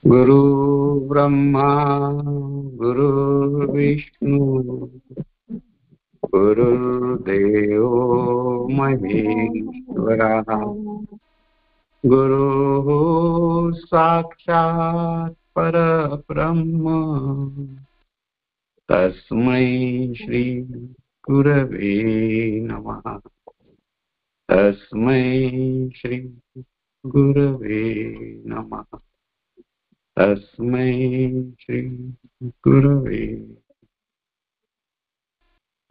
गुरु ब्रह्मा गुरुर्विष्णू गुरुर्देव महेश्वरः गुरुः साक्षात् परब्रह्म तस्मै श्री गुरवे नमः। तस्मै श्री गुरवे नमः। तस्मै श्री गुरवे।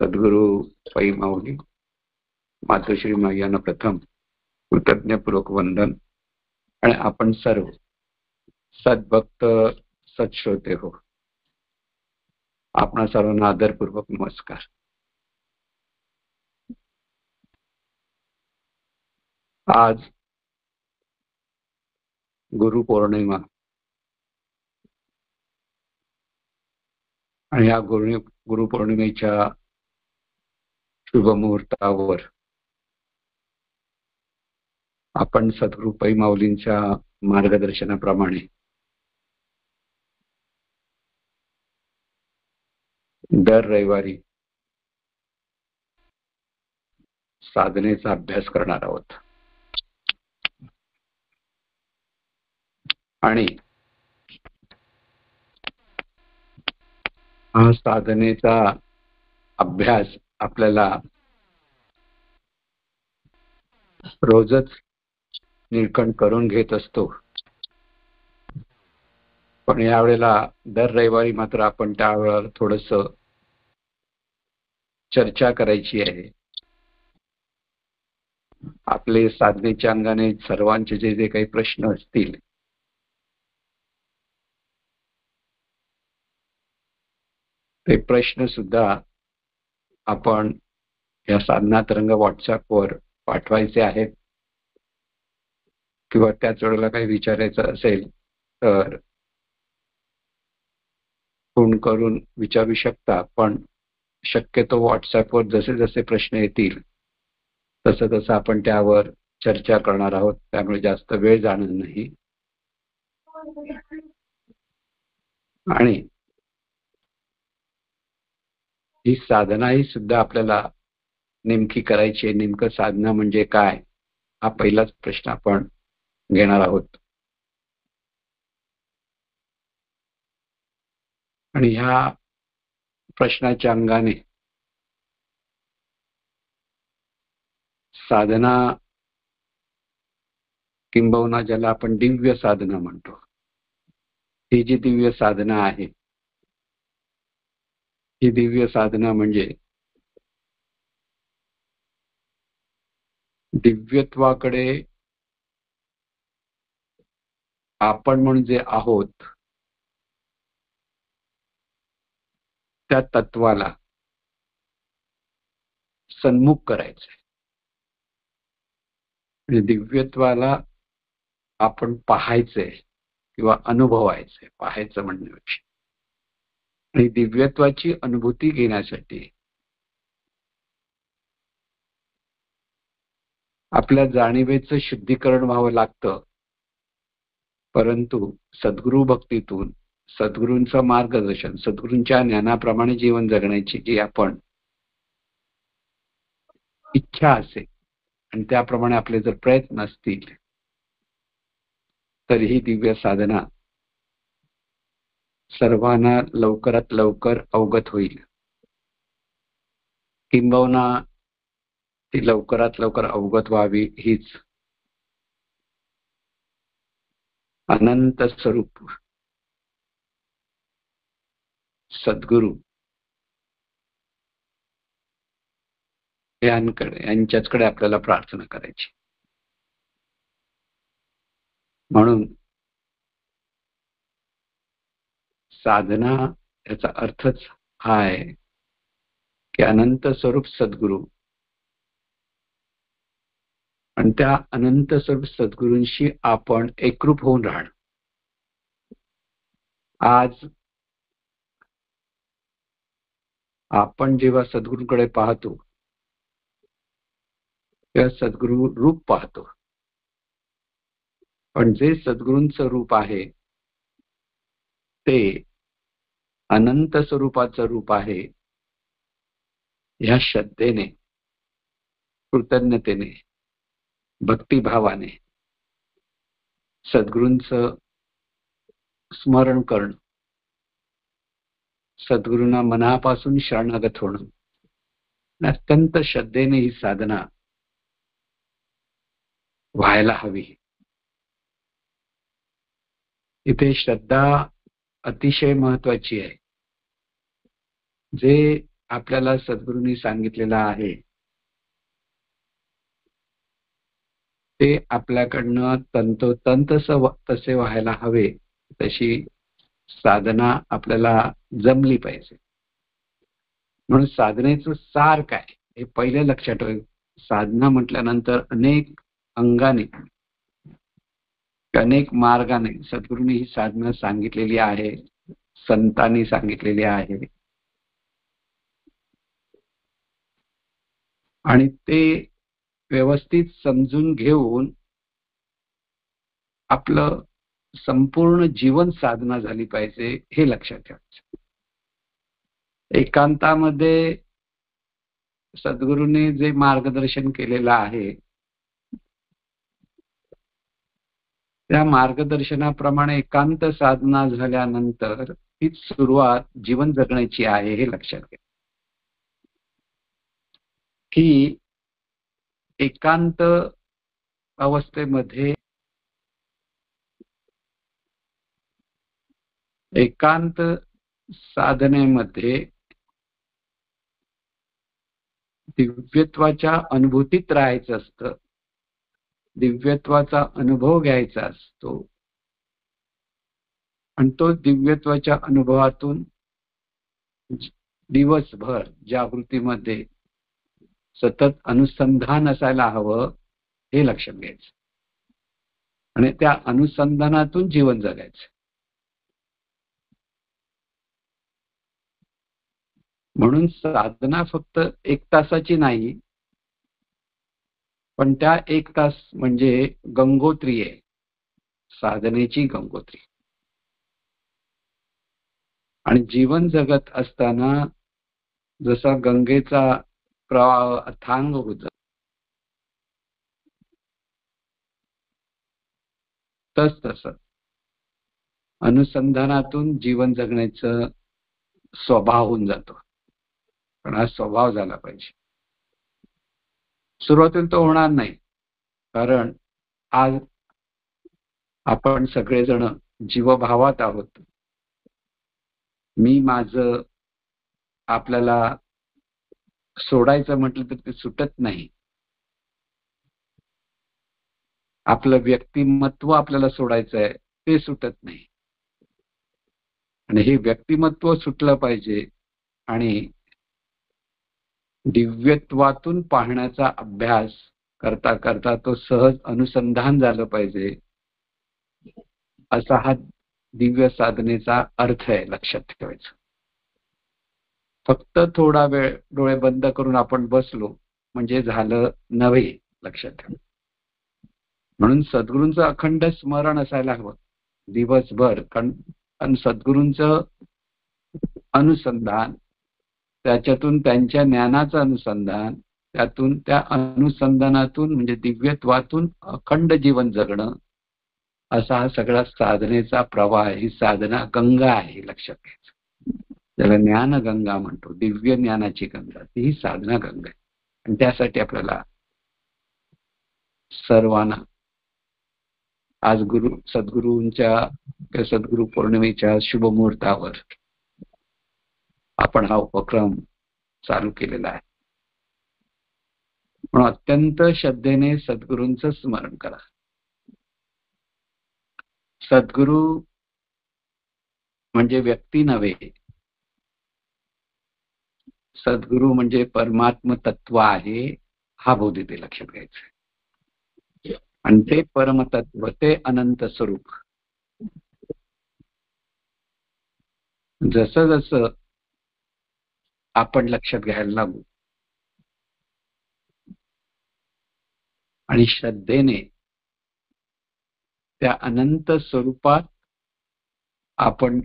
सद्गुरु साई माऊली मातोश्री मायांना प्रथम कृतज्ञपूर्वक वंदन आणि आपण सर्व सद्भक्त सत्श्रोते हो, आपणा सर्वांना आदरपूर्वक नमस्कार। आज गुरुपौर्णिमा आणि या गुरुपौर्णिमेच्या शुभमुहूर्तावर आपण सद्गुरु पै माऊलींच्या मार्गदर्शनाप्रमाणे दर रविवारी साधनेचा अभ्यास करणार आहोत आणि हा साधनेचा अभ्यास आपल्याला रोजच निरीक्षण करून घेत असतो, पण यावेळेला दर रविवारी मात्र आपण त्यावर थोडस चर्चा करायची आहे। आपले साधनेच्या अंगाने सर्वांचे जे जे काही प्रश्न असतील ते प्रश्न सुद्धा आपण या साधना तरंग व्हॉट्सअपवर पाठवायचे आहेत, किंवा त्याच वेळेला काही विचारायचं असेल तर फोन करून विचारू शकता। पण शक्यतो व्हॉट्सअपवर जसे जसे प्रश्न येतील तसं तसं आपण त्यावर चर्चा करणार आहोत, त्यामुळे जास्त वेळ जाणार नाही। आणि ही साधना ही सुद्धा आपल्याला नेमकी करायची आहे। नेमकं साधना म्हणजे काय, हा पहिलाच प्रश्न आपण घेणार आहोत। आणि ह्या प्रश्नाच्या अंगाने साधना किंबहुना ज्याला आपण दिव्य साधना म्हणतो, ही जी दिव्य साधना आहे, ही दिव्य साधना म्हणजे दिव्यत्वाकडे आपण म्हणजे आहोत त्या तत्वाला सन्मुख करायचंय। म्हणजे दिव्यत्वाला आपण पाहायचंय किंवा अनुभवायचंय, पाहायचं म्हणण्यापेक्षा। आणि दिव्यत्वाची अनुभूती घेण्यासाठी आपल्या जाणीवेचं शुद्धीकरण व्हावं लागतं, परंतु सद्गुरु भक्तीतून सद्गुरूंचं मार्गदर्शन, सद्गुरूंच्या ज्ञानाप्रमाणे जीवन जगण्याची जी आपण इच्छा असेल आणि त्याप्रमाणे आपले जर प्रयत्न असतील तर ही दिव्य साधना सर्वांना लवकरात लवकर अवगत होईल, किंबहुना ती लवकरात लवकर अवगत व्हावी हीच अनंत स्वरूप सद्गुरु यांच्याकडे आपल्याला प्रार्थना करायची। म्हणून साधना याचा अर्थच हा आहे की अनंत स्वरूप सद्गुरु आणि त्या अनंत स्वरूप सद्गुरूंशी आपण एकरूप होऊन राहणं। आज आपण जेव्हा सद्गुरूंकडे पाहतो तेव्हा सद्गुरु रूप पाहतो, पण जे सद्गुरूंचं रूप आहे ते अनंत स्वरूपाचं रूप आहे. ह्या श्रद्धेने, कृतज्ञतेने, भक्तिभावाने सद्गुरूंचं स्मरण करणं, सद्गुरूंना मनापासून शरणागत होणं, अत्यंत श्रद्धेने ही साधना व्हायला हवी. इथे श्रद्धा अतिशय महत्वाची आहे. जे आपल्याला सद्गुरूंनी सांगितलेलं आहे ते आपल्याकडनं तंतोतंत तसे व्हायला हवे. तशी साधना आपल्याला जमली पाहिजे. म्हणून साधनेचं सार काय हे पहिले लक्षात ठेवा. साधना म्हटल्यानंतर अनेक अंगाने, अनेक मार्गाने सद्गुरूंनी ही साधना सांगितलेली आहे, संतांनी सांगितलेली आहे. आणि ते व्यवस्थित समजून घेऊन आपलं संपूर्ण जीवन साधना झाली पाहिजे हे लक्षात ठेवायचं. एकांतामध्ये सद्गुरूंनी जे मार्गदर्शन केलेलं आहे त्या मार्गदर्शनाप्रमाणे एकांत साधना झाल्यानंतर हीच सुरुवात जीवन जगण्याची आहे हे लक्षात घ्या. की एकांत अवस्थेमध्ये एकांत साधनेमध्ये दिव्यत्वाच्या अनुभूतीत राहायचं असतं, दिव्यत्वाचा अनुभव घ्यायचा असतो आणि तो दिव्यत्वाच्या अनुभवातून दिवसभर जागृतीमध्ये सतत अनुसंधान असायला हवं हे लक्षात घ्यायचं आणि त्या अनुसंधानातून जीवन जगायचं. म्हणून साधना फक्त 1 तासाची नाही, पण त्या 1 तास म्हणजे गंगोत्री आहे, साधनेची गंगोत्री. आणि जीवन जगत असताना जसा गंगेचा प्रवाह अथांग होत तसं अनुसंधानातून जीवन जगण्याचं स्वभाव होऊन जातो. पण हा स्वभाव झाला पाहिजे. सुरुवातीला तो होणार नाही, कारण आज आपण सगळेजण जीवभावात आहोत. मी माझं आपल्याला सोडायचं म्हटलं तर ते सुटत नाही. आपलं व्यक्तिमत्व आपल्याला सोडायचं आहे ते सुटत नाही. आणि हे व्यक्तिमत्व सुटलं पाहिजे आणि दिव्यत्वातून पाहण्याचा अभ्यास करता करता तो सहज अनुसंधान झालं पाहिजे, असा हा दिव्य साधनेचा अर्थ आहे. लक्षात ठेवायचं. फक्त थोडा वेळ डोळे बंद करून आपण बसलो म्हणजे झालं नव्हे. लक्षात ठेवा. म्हणून सद्गुरूंचं अखंड स्मरण असायला हवं दिवसभर. कारण सद्गुरूंचं अनुसंधान, त्याच्यातून त्यांच्या ज्ञानाचं अनुसंधान, त्यातून त्या अनुसंधानातून म्हणजे दिव्यत्वातून अखंड जीवन जगणं, असा हा सगळा साधनेचा प्रवाह आहे. ही साधना गंगा आहे. लक्षात घ्यायचं. त्याला ज्ञान गंगा म्हणतो, दिव्य ज्ञानाची गंगा. ही साधना गंगा आहे. आणि त्यासाठी आपल्याला सर्वांना आज सद्गुरूंच्या सद्गुरू पौर्णिमेच्या शुभमुहूर्तावर आपण हा उपक्रम चालू केलेला आहे. म्हणून अत्यंत श्रद्धेने सद्गुरूंचं स्मरण करा. सद्गुरू म्हणजे व्यक्ती नव्हे, सद्गुरू म्हणजे परमात्म तत्व आहे, हा बोध इथे लक्षात घ्यायचा. आणि ते परमतत्व, ते अनंत स्वरूप जसं जसं आपण लक्षात घ्यायला लागू आणि श्रद्धेने त्या अनंत स्वरूपात आपण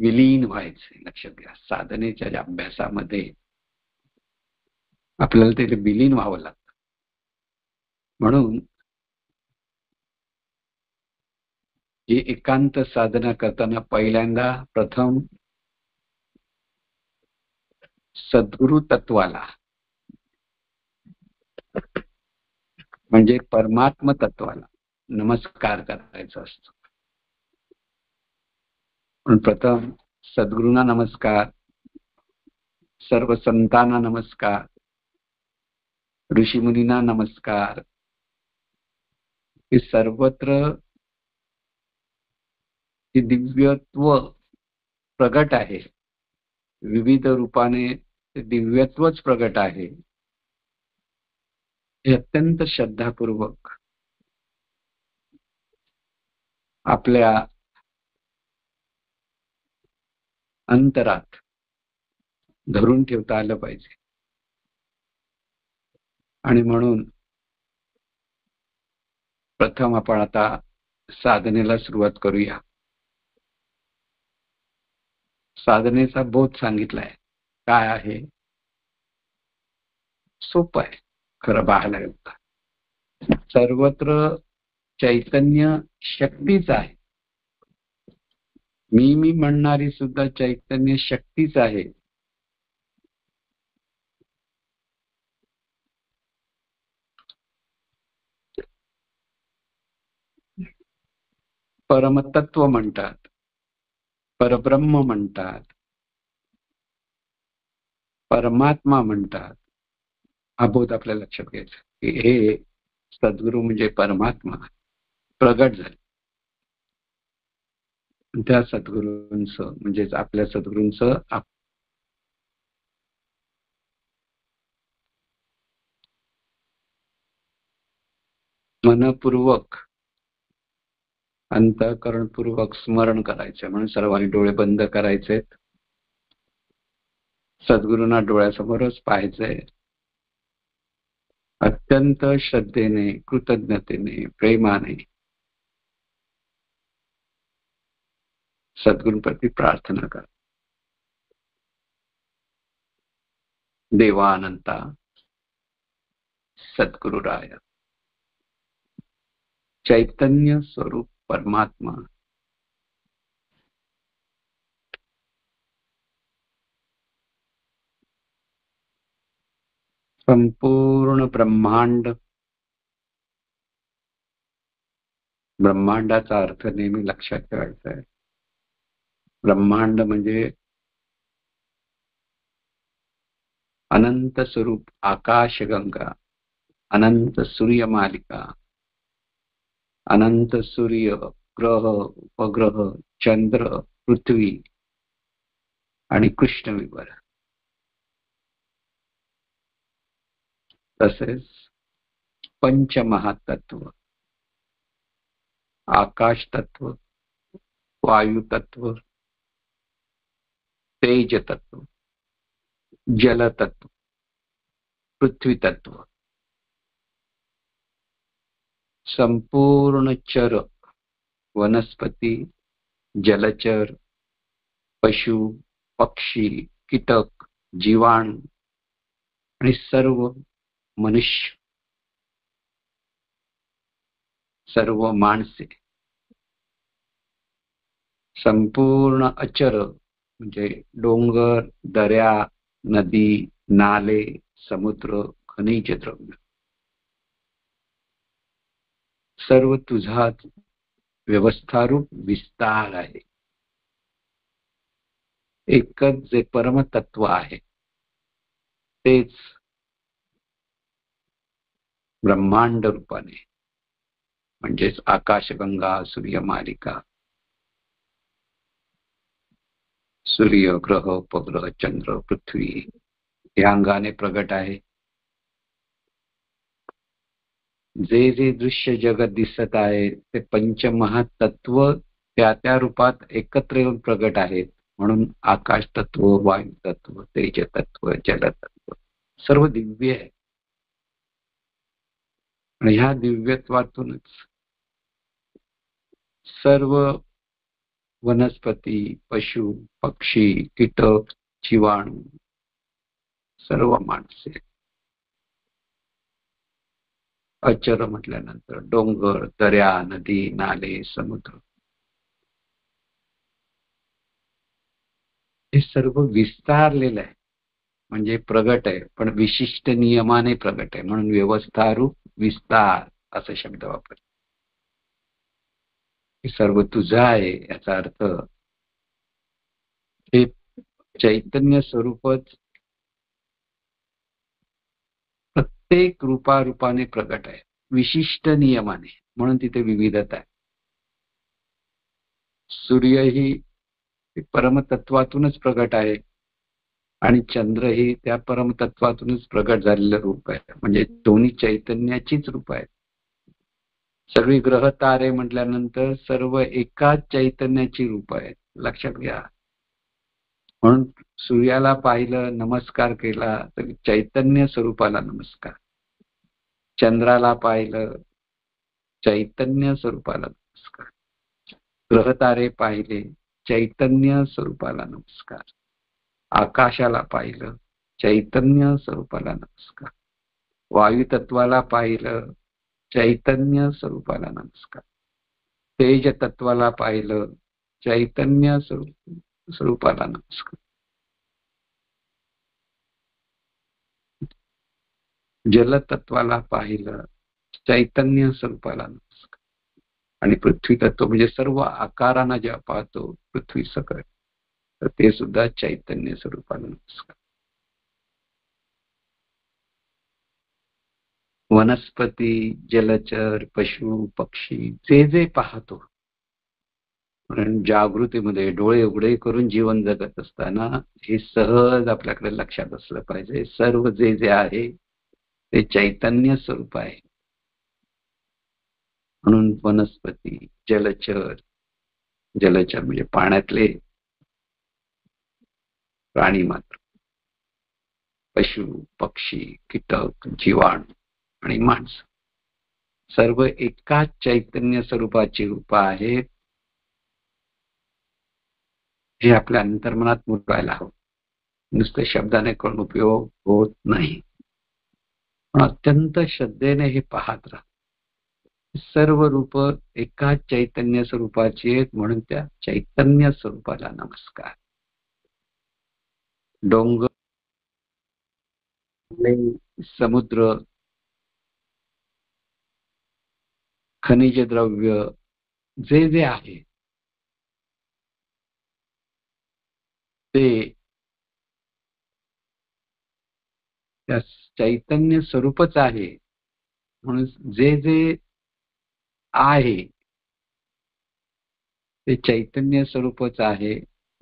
विलीन व्हायचे. लक्षात घ्या, साधनेच्या ज्या अभ्यासामध्ये आपल्याला ते विलीन व्हावं लागतं. म्हणून ही एकांत साधना करताना पहिल्यांदा प्रथम सद्गुरु तत्वाला म्हणजे परमात्म तत्वाला नमस्कार करायचा असतो. पण प्रथम सद्गुरूंना नमस्कार, सर्व संतांना नमस्कार, ऋषीमुनींना नमस्कार. हे सर्वत्र हे दिव्यत्व प्रगट आहे, विविध रूपाने ते दिव्यत्वच प्रगट आहे. हे अत्यंत श्रद्धापूर्वक आपल्या अंतरात धरून ठेवता आलं पाहिजे. आणि म्हणून प्रथम आपण आता साधनेला सुरुवात करूया. साधनेचा बोध सांगितलाय. काय आहे? सोपं आहे खरं पाहायला गेलं. सर्वत्र चैतन्य शक्तीच आहे. मी म्हणणारी सुद्धा चैतन्य शक्तीच आहे. परमतत्व म्हणतात, परब्रह्म म्हणतात, परमात्मा म्हणतात. हा बोध आपल्या लक्षात घ्यायचा की हे सद्गुरू म्हणजे परमात्मा प्रगट झाले. त्या सद्गुरूंचं म्हणजेच आपल्या सद्गुरूंचं मनपूर्वक अंतःकरणपूर्वक स्मरण करायचे. म्हणून सर्वांनी डोळे बंद करायचे, सद्गुरूंना डोळ्यासमोरच पाहायचंय. अत्यंत श्रद्धेने, कृतज्ञतेने, प्रेमाने सद्गुरूंप्रती प्रार्थना करा. देवानंता सद्गुरुराय, चैतन्य स्वरूप परमात्मा, संपूर्ण ब्रह्मांड. ब्रह्मांडाचा अर्थ नेहमी लक्षात ठेवायचा आहे. ब्रह्मांड म्हणजे अनंत स्वरूप आकाशगंगा, अनंत सूर्यमालिका, अनंत सूर्य, ग्रह, उपग्रह, चंद्र, पृथ्वी आणि कृष्णविवर. तसेच पंचमहातत्व, आकाश तत्व, वायू तत्व, तेज तत्व, जल तत्व, पृथ्वी तत्व, संपूर्ण चर, वनस्पती, जलचर, पशु, पक्षी, कीटक, जीवाणू आणि सर्व मनुष्य, सर्व माणसे, संपूर्ण अचर म्हणजे डोंगर, दऱ्या, नदी, नाले, समुद्र, खनिज द्रव्य, सर्व तुझाच व्यवस्थारूप विस्तार आहे. एकच जे परमतत्व आहे तेच ब्रह्मांड रूपाने म्हणजेच आकाशगंगा, सूर्यमालिका, सूर्य, ग्रह, उपग्रह, चंद्र, पृथ्वी या अंगाने प्रगट आहे. जे जे दृश्य जगत दिसत आहे ते पंचमहातत्व त्या त्या रूपात एकत्र येऊन प्रगट आहेत. म्हणून आकाश तत्व, वायू तत्व, तेज तत्व, जल तत्व सर्व दिव्य आहे. आणि ह्या दिव्यत्वातूनच सर्व वनस्पती, पशु, पक्षी, कीटक, जीवाणू, सर्व माणसे. अचर म्हटल्यानंतर डोंगर, दर्या, नदी, नाले, समुद्र, हे सर्व विस्तारलेलं आहे. म्हणजे प्रगट आहे, पण विशिष्ट नियमाने प्रगट आहे, म्हणून व्यवस्थारूप विस्तार असा शब्द वापर. हे सर्व तुझं आहे याचा अर्थ हे चैतन्य स्वरूपच प्रत्येक रूपारूपाने प्रगट आहे, विशिष्ट नियमाने, म्हणून तिथे विविधता आहे. सूर्य ही परमतत्वातूनच प्रगट आहे आणि चंद्र ही त्या परमतत्वातूनच प्रगट झालेलं रूप आहे, म्हणजे दोन्ही चैतन्याचीच रूप आहे. सगळी ग्रह तारे म्हटल्यानंतर सर्व एकाच चैतन्याची रूप आहेत, लक्षात घ्या. म्हणून सूर्याला पाहिलं, नमस्कार केला तर चैतन्य स्वरूपाला नमस्कार. चंद्राला पाहिलं, चैतन्य स्वरूपाला नमस्कार. ग्रहतारे पाहिले, चैतन्य स्वरूपाला नमस्कार. आकाशाला पाहिलं, चैतन्य स्वरूपाला नमस्कार. वायू तत्वाला पाहिलं, चैतन्य स्वरूपाला नमस्कार. तेज तत्वाला पाहिलं, चैतन्य स्वरूपाला नमस्कार. जलतत्वाला पाहिलं, चैतन्य स्वरूपाला नमस्कार. आणि पृथ्वी तत्व म्हणजे सर्व आकारांना जेव्हा पाहतो पृथ्वी सकट, तर ते सुद्धा चैतन्य स्वरूपाला नमस्कार. वनस्पती, जलचर, पशु, पक्षी, जे जे पाहतो, कारण जागृतीमध्ये डोळे उघडे करून जीवन जगत असताना हे सहज आपल्याकडे लक्षात असलं पाहिजे. सर्व जे जे आहे ते चैतन्य स्वरूप आहे. म्हणून वनस्पती, जलचर, जलचर म्हणजे पाण्यातले प्राणी मात्र, पशु, पक्षी, कीटक, जीवाणू आणि माणसं, सर्व एकाच चैतन्य स्वरूपाची रूप आहेत. हे आपल्या अंतर्मनात मुरवायला हवं. नुसतं शब्दाने करून उपयोग होत नाही. पण अत्यंत श्रद्धेने हे पाहत राहा. सर्व रूप एकाच चैतन्य स्वरूपाची आहेत, म्हणून त्या चैतन्य स्वरूपाला नमस्कार. डोंगर, समुद्र, खनिज द्रव्य, जे जे आहे ते त्या चैतन्य स्वरूपच आहे. म्हणून जे जे आहे ते चैतन्य स्वरूपच आहे,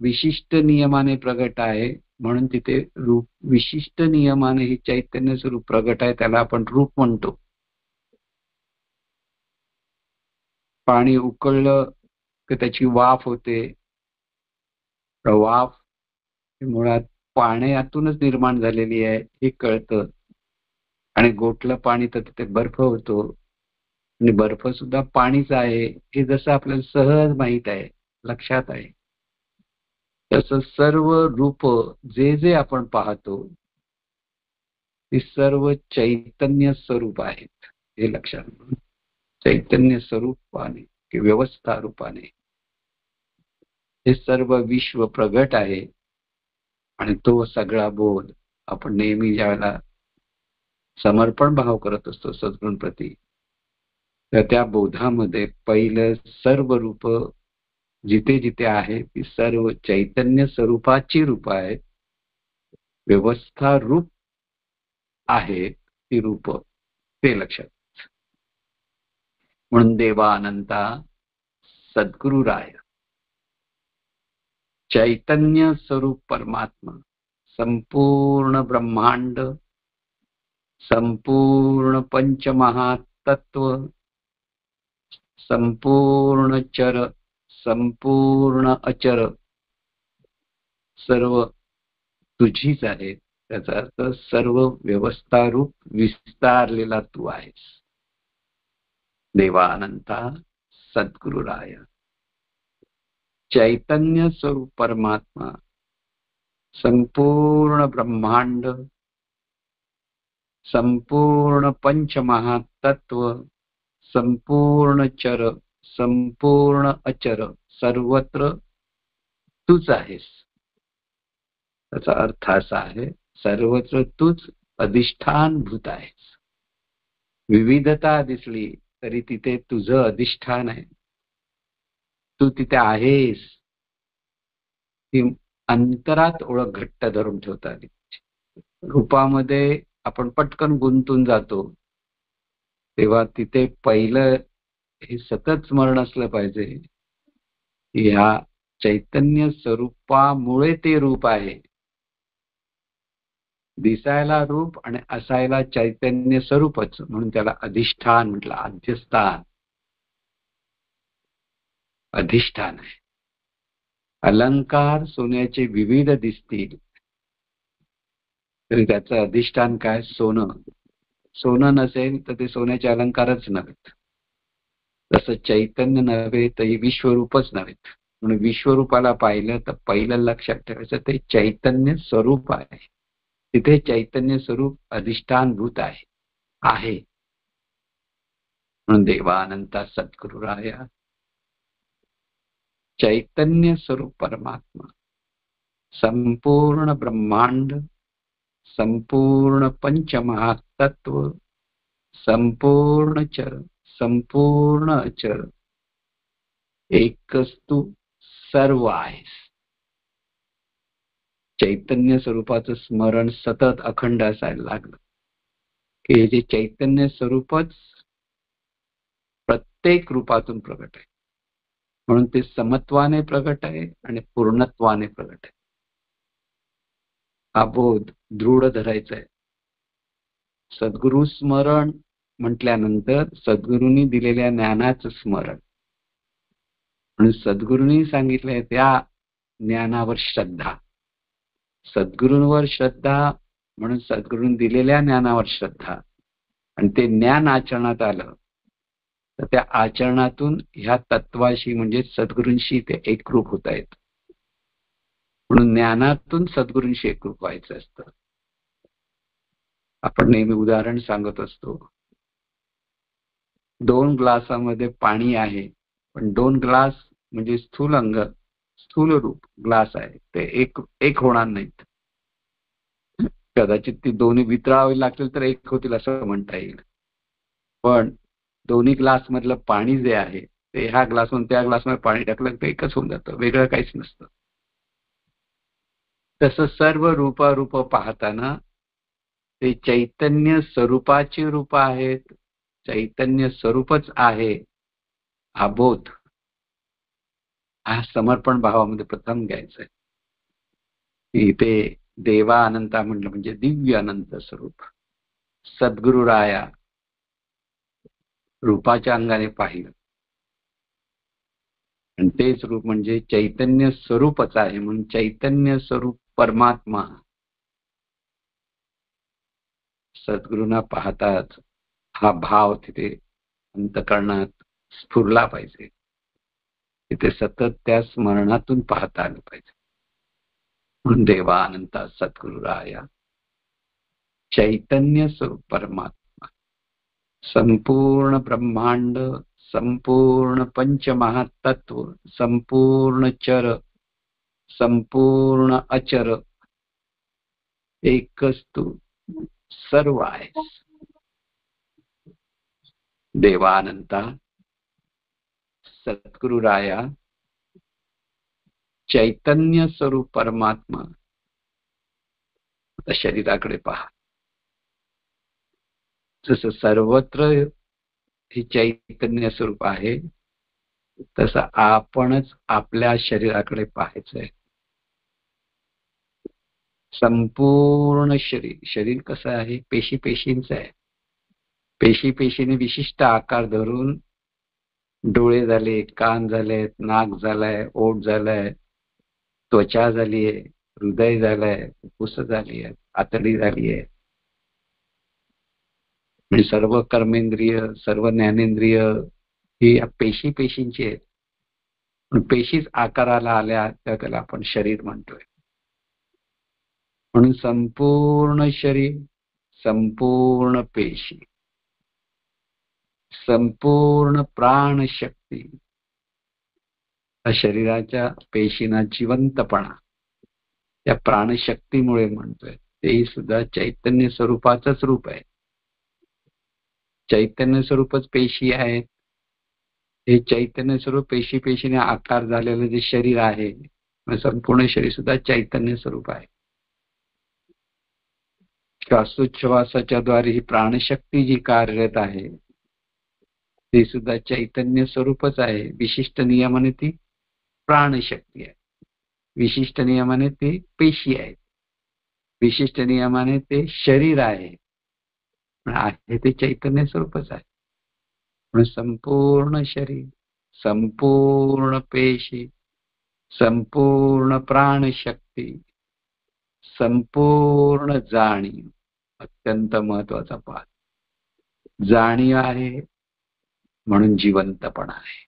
विशिष्ट नियमाने प्रगट आहे, म्हणून तिथे रूप विशिष्ट नियमाने हे चैतन्य स्वरूप प्रगट आहे, त्याला आपण रूप म्हणतो. पाणी उकळलं तर त्याची वाफ होते. वाफ मुळात पाण्यातूनच निर्माण झालेली आहे हे कळतं, आणि गोठलं पाणी तर तिथे बर्फ होतो, आणि बर्फ सुद्धा पाणीच आहे हे जसं आपल्याला सहज माहित आहे, लक्षात आहे. तसं सर्व रूप जे जे आपण पाहतो ते सर्व चैतन्य स्वरूप आहेत, हे लक्षात. चैतन्य स्वरूपाने कि व्यवस्था रूपाने हे सर्व विश्व प्रगट आहे. आणि तो सगळा बोध आपण नेहमी ज्यावेळेला समर्पण भाव करत असतो सद्गुरूंप्रती, तर त्या बोधामध्ये पहिलं सर्व रूप जिथे जिथे आहे ती सर्व चैतन्य स्वरूपाची रूप आहेत, व्यवस्था रूप आहेत ती रूप, ते लक्षात. म्हणून देवा अनंता सद्गुरु राय चैतन्य स्वरूप परमात्मा, संपूर्ण ब्रह्मांड, संपूर्ण पंचमहातत्व, संपूर्ण चर, संपूर्ण अचर, सर्व तुझीच आहे. त्याचा अर्थ सर्व व्यवस्थारूप विस्तारलेला तू आहेस. देवा अनंता सद्गुरुराय. चैतन्य स्वरूप परमात्मा, संपूर्ण ब्रह्मांड, संपूर्ण पंचमहातत्व, संपूर्ण चर, संपूर्ण अचर, सर्वत्र तूच आहेस. त्याचा अर्थ असा आहे, सर्वत्र तूच अधिष्ठानभूत आहेस. विविधता दिसली तरी तिथे तुझं अधिष्ठान आहे, तू तिथे आहेस. ती अंतरात ओळख घट्ट धरून ठेवता आली. रूपामध्ये आपण पटकन गुंतून जातो, तेव्हा तिथे पहिलं हे सतत स्मरण असलं पाहिजे, ह्या चैतन्य स्वरूपामुळे ते रूप आहे. दिसायला रूप आणि असायला चैतन्य स्वरूपच, म्हणून त्याला अधिष्ठान म्हटलं. आद्यस्थान अधिष्ठान आहे. अलंकार सोन्याचे विविध दिसतील तरी त्याचं अधिष्ठान काय? सोनं. सोनं नसेल तर ते सोन्याचे अलंकारच नव्हेत. तसं चैतन्य नव्हे तर हे विश्वरूपच नव्हेत. म्हणून विश्वरूपाला पाहिलं तर पहिलं लक्षात ठेवायचं ते चैतन्य स्वरूप आहे. तिथे चैतन्य स्वरूप अधिष्ठानभूत आहे. म्हणून देवानंता सद्गुरुराया चैतन्य स्वरूप परमात्मा, संपूर्ण ब्रह्मांड, संपूर्ण पंचमहातत्व, संपूर्ण चर, संपूर्ण अचर, एकच तू सर्व आहेस. चैतन्य स्वरूपाचं स्मरण सतत अखंड असायला लागलं की हे जे चैतन्य स्वरूपच प्रत्येक रूपातून प्रगट आहे. म्हणून ते समत्वाने प्रगट आहे आणि पूर्णत्वाने प्रगट आहे. हा बोध दृढ धरायचा आहे. सद्गुरु स्मरण म्हटल्यानंतर सद्गुरूंनी दिलेल्या ज्ञानाचं स्मरण, म्हणून सद्गुरूंनी सांगितलंय त्या ज्ञानावर श्रद्धा. सद्गुरूंवर श्रद्धा म्हणून सद्गुरूंनी दिलेल्या ज्ञानावर श्रद्धा, आणि ते ज्ञान आचरणात आलं तर त्या आचरणातून ह्या तत्वाशी म्हणजे सद्गुरूंशी ते एकरूप होता येत. म्हणून ज्ञानातून सद्गुरूंशी एकरूप व्हायचं असतं. आपण नेहमी उदाहरण सांगत असतो, 2 ग्लासामध्ये पाणी आहे, पण 2 ग्लास म्हणजे स्थूल अंग, स्थूल रूप ग्लास आहे, ते एक होणार नाहीत. कदाचित ती दोन्ही वितळावी लागतील तर एक होतील असं म्हणता येईल. पण दोन्ही ग्लास मधलं पाणी जे आहे ते ह्या ग्लासमधून त्या ग्लासमध्ये पाणी टाकलं तर एकच होऊन जातं, वेगळं काहीच नसतं. तसं सर्व रूप पाहताना ते चैतन्य स्वरूपाची रूप आहेत. चैतन्य स्वरूपच आहे हा बोध, हा समर्पण भावामध्ये प्रथम घ्यायचा आहे. इथे देवा अनंता म्हणलं म्हणजे दिव्य अनंत स्वरूप सद्गुरुराया रूपाच्या अंगाने पाहिलं, आणि तेच रूप म्हणजे चैतन्य स्वरूपच आहे. म्हणून चैतन्य स्वरूप परमात्मा सद्गुरूंना पाहताच हा भाव तिथे अंतःकरणात स्फुरला पाहिजे. तिथे सतत त्या स्मरणातून पाहता आलं पाहिजे. म्हणून देवा अनंता सद्गुरुराया चैतन्य स्वरूप परमात्मा, संपूर्ण ब्रह्मांड, संपूर्ण पंचमहातत्व, संपूर्ण चर, संपूर्ण अचर, एकच तू सर्व आहेस. देवानंता सद्गुरुराया चैतन्य स्वरूप परमात्मा. आता शरीराकडे पहा. जसं सर्वत्र हे चैतन्य स्वरूप आहे, तसं आपणच आपल्या शरीराकडे पाहायचंय. संपूर्ण शरीर कसं आहे? पेशींचं आहे. पेशीने विशिष्ट आकार धरून डोळे झाले, कान झालेत, नाक झालंय, ओठ झालंय, त्वचा झालीये, हृदय झालंय, फुफ्फुस झाली आहे, आतडी झाली आहे. म्हणजे सर्व कर्मेंद्रिय, सर्व ज्ञानेंद्रिय ही पेशींची आहेत. पण पेशीच आकाराला आल्या तर त्याला आपण शरीर म्हणतोय. म्हणून संपूर्ण शरीर, संपूर्ण पेशी, संपूर्ण प्राणशक्ती, शरीराच्या पेशींना जिवंतपणा त्या प्राणशक्तीमुळे म्हणतोय. तेही सुद्धा चैतन्य स्वरूपाचंच रूप आहे. चैतन्य स्वरूपच पेशी आहेत. हे चैतन्य स्वरूप पेशीने आकार झालेलं जे शरीर आहे, संपूर्ण शरीर सुद्धा चैतन्य स्वरूप आहे. श्वासोच्छवासाच्या द्वारे ही प्राणशक्ती जी कार्यरत आहे ती सुद्धा चैतन्य स्वरूपच आहे. विशिष्ट नियमाने ती प्राणशक्ती आहे, विशिष्ट नियमाने ते पेशी आहेत, विशिष्ट नियमाने ते शरीर आहे, पण आहे ते चैतन्य स्वरूपच आहे. म्हणून संपूर्ण शरीर, संपूर्ण पेशी, संपूर्ण प्राणशक्ती, संपूर्ण जाणीव, अत्यंत महत्वाचा पाठ. जाणीव आहे म्हणून जिवंतपणा आहे.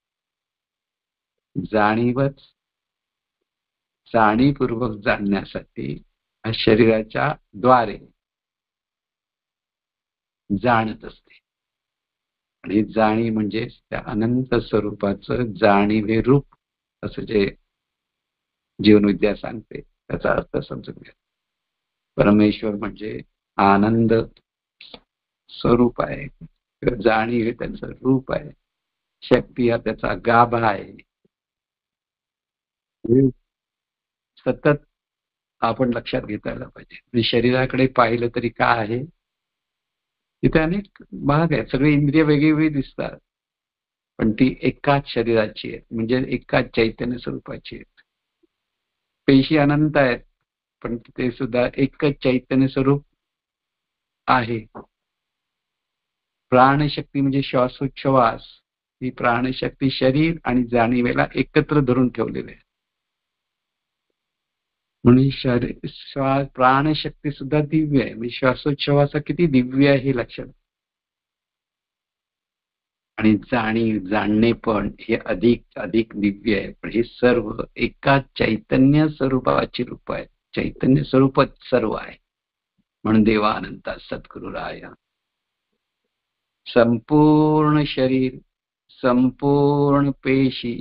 जाणीवपूर्वक जाणण्यासाठी शरीराच्या द्वारे जाणत असते. आणि जाणीव म्हणजे त्या अनंत स्वरूपाचं जाणीवे रूप, असं जे जीवनविद्या सांगते त्याचा अर्थ समजून घ्या. परमेश्वर म्हणजे आनंद स्वरूप आहे, जाणीव हे त्यांचं रूप आहे, शक्ती हा त्याचा गाभा आहे. सतत आपण लक्षात घेतायला पाहिजे. शरीराकडे पाहिलं तरी काय आहे, तिथे अनेक भाग आहेत, सगळी इंद्रिय वेगळी दिसतात, पण ती एकाच शरीराची आहे, म्हणजे एकाच चैतन्य स्वरूपाची आहेत. पेशी अनंत आहेत, पण ते सुद्धा एकच चैतन्य स्वरूप आहे. प्राणशक्ती म्हणजे श्वासोच्छवास, ही प्राणशक्ती शरीर आणि जाणीवेला एकत्र धरून ठेवलेले आहे. म्हणून प्राणशक्ती सुद्धा दिव्य आहे. म्हणजे श्वासोच्छवास किती दिव्य आहे हे लक्षात. आणि जाणणे पण हे अधिक अधिक दिव्य आहे. पण हे सर्व एकाच चैतन्य स्वरूपाची रूप आहे. चैतन्य स्वरूपच सर्व आहे. म्हणून देवा अनंता सद्गुरू राया, संपूर्ण शरीर, संपूर्ण पेशी,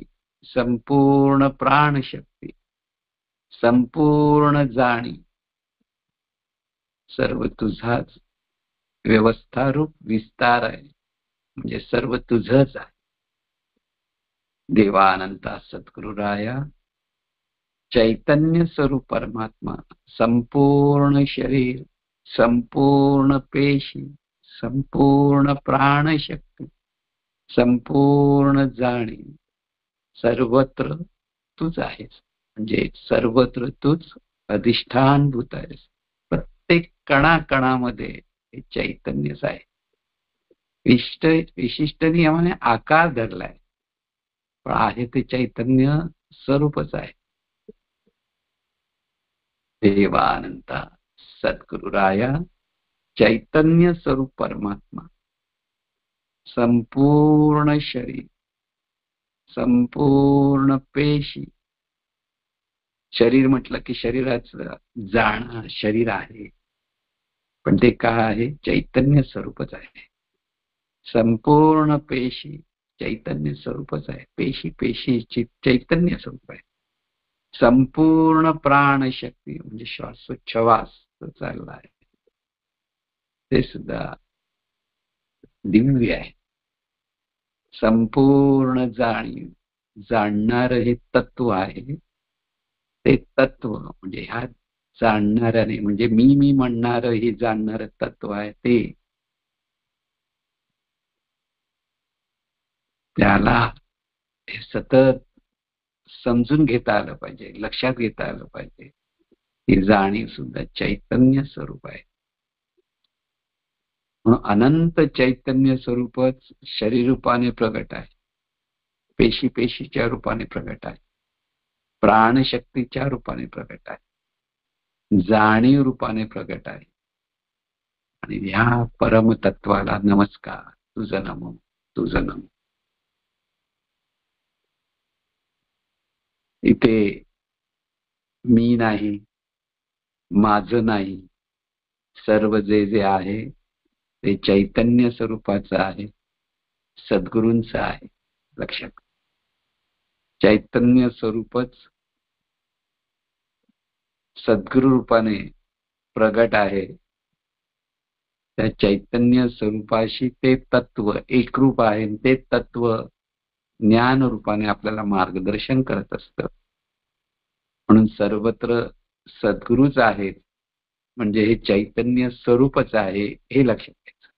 संपूर्ण प्राणशक्ती, संपूर्ण जाणीव, सर्व तुझाच व्यवस्थारूप विस्तार आहे. म्हणजे सर्व तुझंच आहे. देवा अनंता सद्गुरू राया, चैतन्य स्वरूप परमात्मा, संपूर्ण शरीर, संपूर्ण पेशी, संपूर्ण प्राणशक्ती, संपूर्ण जाणीव, सर्वत्र तूच आहेस. म्हणजे सर्वत्र तूच अधिष्ठानभूत आहेस. प्रत्येक कणाकणामध्ये हे चैतन्यच आहे. विशिष्ट नियमाने आकार धरलाय, पण आहे ते चैतन्य स्वरूपच आहे. देवानंता सद्गुरुराया, चैतन्य स्वरूप परमात्मा, संपूर्ण शरीर, संपूर्ण पेशी. शरीर म्हटलं की शरीराचं जाणं शरीर आहे, पण ते काय आहे? चैतन्य स्वरूपच आहे. संपूर्ण पेशी चैतन्य स्वरूपच आहे. पेशीची चैतन्य स्वरूप आहे. संपूर्ण प्राणशक्ती म्हणजे श्वासोच्छवास चालला आहे, ते सुद्धा दिव्य आहे. संपूर्ण जाणीव, जाणणार हे तत्व आहे. ते तत्व म्हणजे ह्या जाणणाऱ्याने, म्हणजे मी म्हणणार हे जाणणार तत्व आहे, ते त्याला हे सतत समजून घेता आलं पाहिजे, लक्षात घेता आलं पाहिजे. ही जाणीव सुद्धा चैतन्य स्वरूप आहे. म्हणून अनंत चैतन्य स्वरूपच शरीर रूपाने प्रगट आहे, पेशीच्या रूपाने प्रगट आहे, प्राणशक्तीच्या रूपाने प्रगट आहे, जाणीव रूपाने प्रगट आहे. आणि ह्या परमतत्वाला नमस्कार, तुझं नमो, तुझं नमो. इथे मी नाही, माझं नाही, सर्व जे जे आहे ते चैतन्य स्वरूपाचं आहे, सद्गुरूंचं आहे. लक्षात, चैतन्य स्वरूपच सद्गुरु रूपाने प्रगट आहे. त्या चैतन्य स्वरूपाशी ते तत्व एकरूप आहे. ते तत्व ज्ञान रूपाने आपल्याला मार्गदर्शन करत असतं. म्हणून सर्वत्र सद्गुरूच आहेत, म्हणजे हे चैतन्य स्वरूपच आहे हे लक्षात घ्यायचं.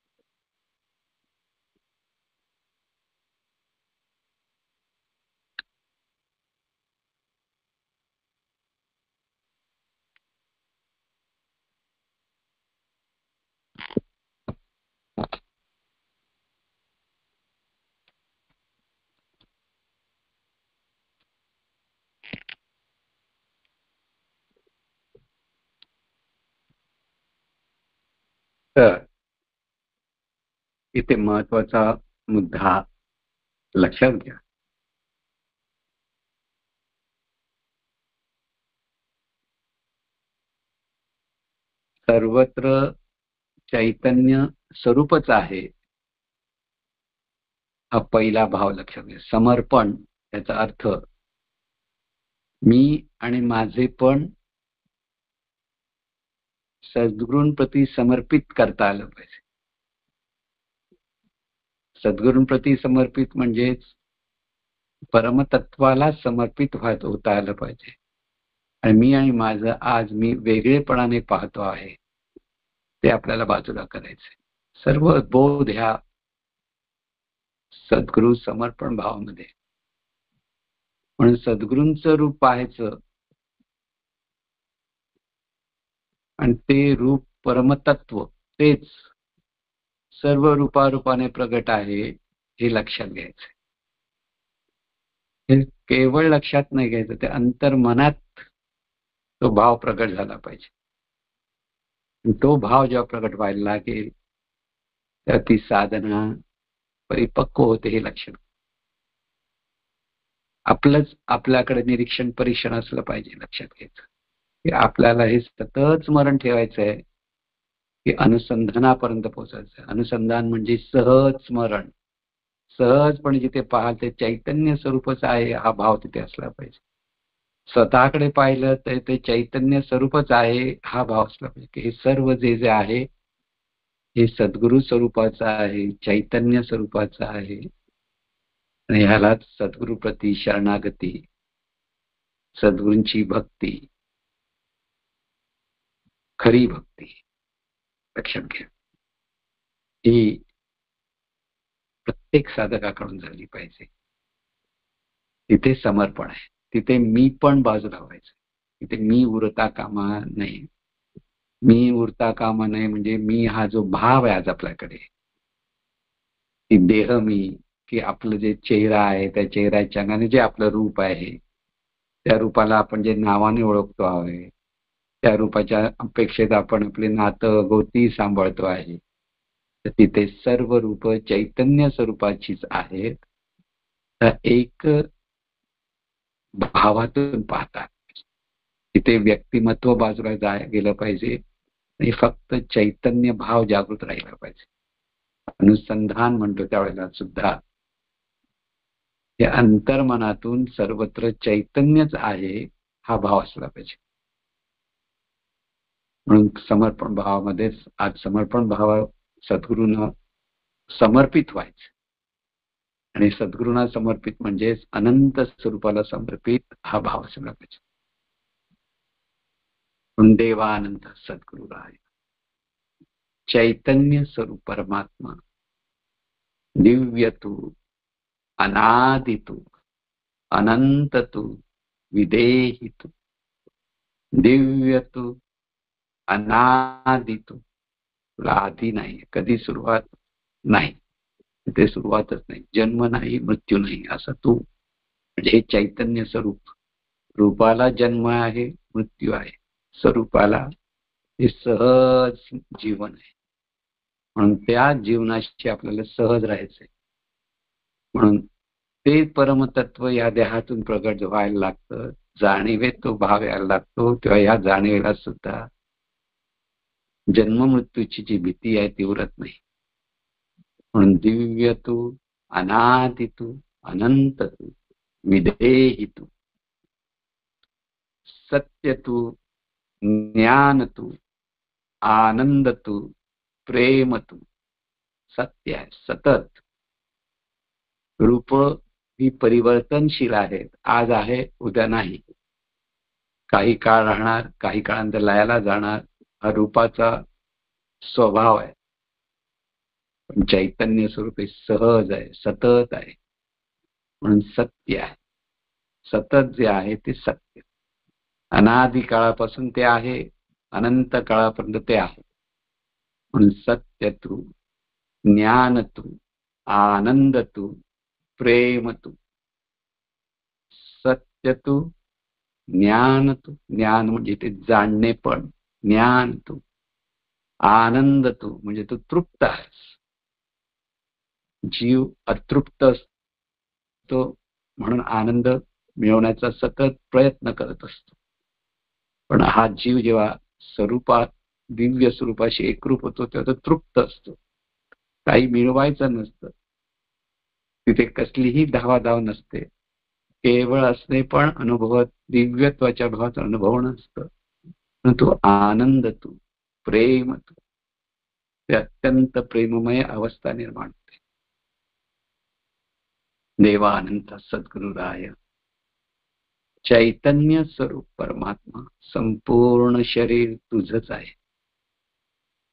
तर इथे महत्वाचा मुद्दा लक्षात घ्या. सर्वत्र चैतन्य स्वरूपच आहे हा पहिला भाव लक्षात घ्या. समर्पण याचा अर्थ मी आणि माझे पण सद्गुरूंप्रती समर्पित करता आलं पाहिजे. सद्गुरूंप्रती समर्पित म्हणजेच परमतत्वाला समर्पित होता आलं पाहिजे. आणि मी आणि माझं आज मी वेगळेपणाने पाहतो आहे ते आपल्याला बाजूला करायचंय. सर्व बोध ह्या सद्गुरू समर्पण भावामध्ये. म्हणून सद्गुरूंचं रूप पाहायचं आणि ते रूप परमतत्व तेच सर्व रूपारूपाने प्रगट आहे हे लक्षात घ्यायचं. हे केवळ लक्षात नाही घ्यायचं, ते अंतर्मनात तो भाव प्रगट झाला पाहिजे. तो भाव जेव्हा प्रगट व्हायला लागेल तेव्हा ती साधना परिपक्व होते हे लक्षात. आपलंच आपल्याकडे निरीक्षण परीक्षण असलं पाहिजे. लक्षात घ्यायचं की आपल्याला हे सतत स्मरण ठेवायचं आहे की अनुसंधानापर्यंत पोहोचायचं. अनुसंधान म्हणजे सहज स्मरण, सहजपणे जिथे पाहाल ते चैतन्य स्वरूपच आहे हा भाव तिथे असला पाहिजे. स्वतःकडे पाहिलं तर ते चैतन्य स्वरूपच आहे हा भाव असला पाहिजे की हे सर्व जे जे आहे हे सद्गुरु स्वरूपाचं आहे, चैतन्य स्वरूपाचं आहे. आणि ह्यालाच सद्गुरुप्रती शरणागती, सद्गुरूंची भक्ती, खरी भक्ती लक्षात घ्या, ही प्रत्येक साधकाकडून झाली पाहिजे. तिथे समर्पण आहे, तिथे मी पण बाजूला व्हायचं. तिथे मी उरता कामा नये. मी उरता कामा नये म्हणजे मी हा जो भाव आहे आज आपल्याकडे, की देह मी, की आपलं जे चेहरा आहे त्या चेहऱ्याच्या अंगाने जे आपलं रूप आहे त्या रूपाला आपण जे नावाने ओळखतो आहे, त्या रूपाच्या अपेक्षेत आपण आपले नातं गोती सांभाळतो आहे, तर तिथे सर्व रूप चैतन्य स्वरूपाचीच आहेत. तर एक भावातून पाहतात. तिथे व्यक्तिमत्व बाजूला गेलं पाहिजे आणि फक्त चैतन्य भाव जागृत राहिला पाहिजे. अनुसंधान म्हणतो त्यावेळेला सुद्धा हे अंतर्मनातून सर्वत्र चैतन्यच आहे हा भाव असला पाहिजे. म्हणून समर्पण भावामध्येच आज समर्पण भाव सद्गुरूंना समर्पित व्हायचं. आणि सद्गुरूंना समर्पित म्हणजेच अनंत स्वरूपाला समर्पित हा भाव असला पाहिजे. म्हणून देवानंद सद्गुरू आहे, चैतन्य स्वरूप परमात्मा, दिव्य तू, अनादि तू, अनंत तू, विदेही तू. दिव्य तू, अनादि तू, तुला आधी नाही, कधी सुरुवात नाही, ते सुरुवातच नाही, जन्म नाही, मृत्यू नाही, असं तू म्हणजे हे चैतन्य स्वरूप. रूपाला जन्म आहे, मृत्यू आहे, स्वरूपाला हे सहज जीवन आहे. म्हणून त्या जीवनाशी आपल्याला सहज राहायचंय. म्हणून ते परमतत्व या देहातून प्रगट व्हायला लागतं. जाणीवेत तो भाव यायला लागतो. तेव्हा या जाणीवेला सुद्धा जन्ममृत्यूची जी भीती आहे ती उरत नाही. म्हणून दिव्य तू, अनादि तू, अनंत तू, विदेही तू, सत्य तू, ज्ञान तू, आनंद तू, प्रेम तू. सत्य आहे सतत. रूप ही परिवर्तनशील आहेत. आज आहे उद्या नाही. काही काळ राहणार, काही काळानंतर लयाला जाणार. हा रूपाचा स्वभाव आहे. पण चैतन्य स्वरूप हे सहज आहे, सतत आहे. म्हणून सत्य आहे. सतत जे आहे ते सत्य. अनादि काळापासून ते आहे, अनंत काळापर्यंत ते आहे. म्हणून सत्य तू, ज्ञान तू, आनंद तू, प्रेम तू. सत्य तू, ज्ञान तू. ज्ञान म्हणजे ते जाणणे पण. ज्ञान तू, आनंद तू म्हणजे तू तृप्त आहेस. जीव अतृप्त असतो म्हणून आनंद मिळवण्याचा सतत प्रयत्न करत असतो. पण हा जीव जेव्हा स्वरूपात दिव्य स्वरूपाशी एकरूप होतो तेव्हा तो तृप्त असतो. काही मिळवायचं नसतं. तिथे कसलीही धावाधाव नसते. केवळ असणे पण अनुभवत दिव्यत्वाच्या भावाचा अनुभव नसतं. परंतु आनंद तू, प्रेम तू, ते अत्यंत प्रेममय अवस्था निर्माण होते. देवानंत सद्गुरुराय चैतन्य स्वरूप परमात्मा. संपूर्ण शरीर तुझंच आहे.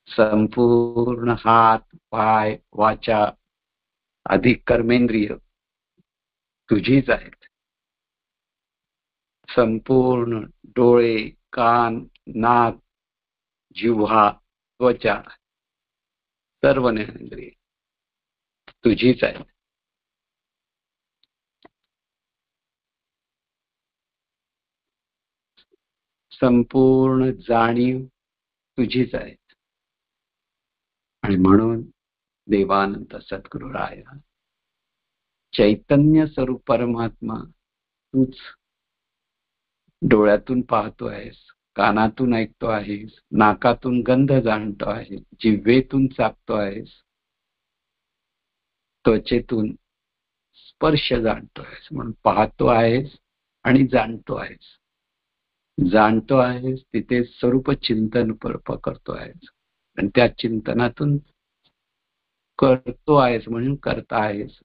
संपूर्ण हात, पाय, वाचा अधिक कर्मेंद्रिय तुझीच आहेत. संपूर्ण डोळे, कान, नाक, जिव्हा, त्वचा सर्व ज्ञानेंद्रिय तुझीच आहेत. संपूर्ण जाणीव तुझीच आहे. आणि म्हणून देवानंत सद्गुरुराय चैतन्य स्वरूप परमात्मा तूच डोळ्यातून पाहतो आहेस, कानातून ऐकतो आहेस, नाकातून गंध जाणतो आहेस, जिव्हेतून चाखतो आहेस, त्वचेतून स्पर्श जाणतो आहेस. म्हणून पाहतो आहेस आणि जाणतो आहेस. जाणतो आहेस तिथे स्वरूप चिंतन करतो आहेस आणि त्या चिंतनातून करतो आहेस म्हणून करता आहेस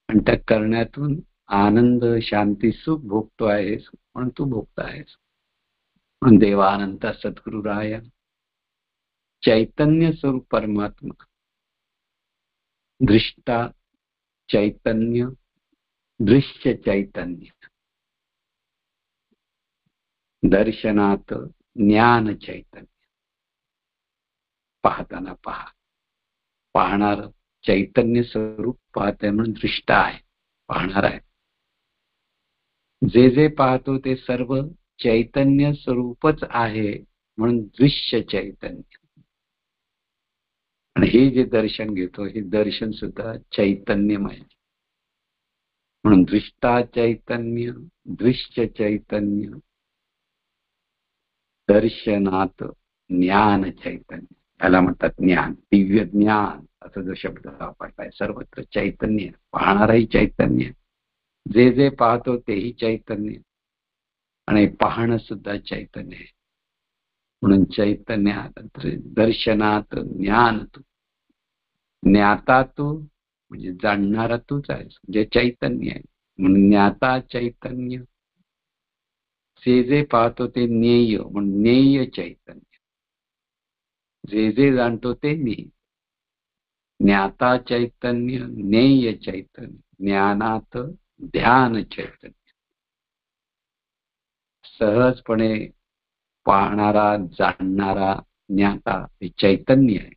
आणि त्या करण्यातून आनंद, शांती, सुख भोगतो आहेस म्हणून तू भोगता आहेस. म्हणून देवानंत सद्गुरुराय चैतन्य स्वरूप परमात्मा दृष्टा चैतन्य, दृश्य चैतन्य, दर्शनात ज्ञान चैतन्य. पाहताना पाहणार चैतन्य स्वरूप पाहत आहे म्हणून दृष्टा आहे, पाहणार आहे. जे जे पाहतो ते सर्व चैतन्य स्वरूपच आहे म्हणून दृश्य चैतन्य. आणि हे जे दर्शन घेतो हे दर्शन सुद्धा चैतन्यमय. म्हणून दृष्टा चैतन्य, दृश्य चैतन्य, दर्शनात ज्ञान चैतन्य. याला म्हणतात ज्ञान, दिव्य ज्ञान असा जो शब्द वापरलाय. सर्वत्र चैतन्य, पाहणारही चैतन्य, जे जे पाहतो तेही चैतन्य आणि पाहणं सुद्धा चैतन्य आहे. म्हणून चैतन्यात दर्शनात ज्ञान तू, ज्ञाता तू म्हणजे जाणणारा तूच आहेस, जे चैतन्य आहे. म्हणून ज्ञाता चैतन्य, जे जे पाहतो ते ज्ञेय म्हणून ज्ञेय चैतन्य, जे जे जाणतो ते मी. ज्ञाता चैतन्य, ज्ञेय चैतन्य, ज्ञानात ध्यान चैतन्य. सहजपणे पाहणारा, जाणणारा ज्ञाता हे चैतन्य आहे.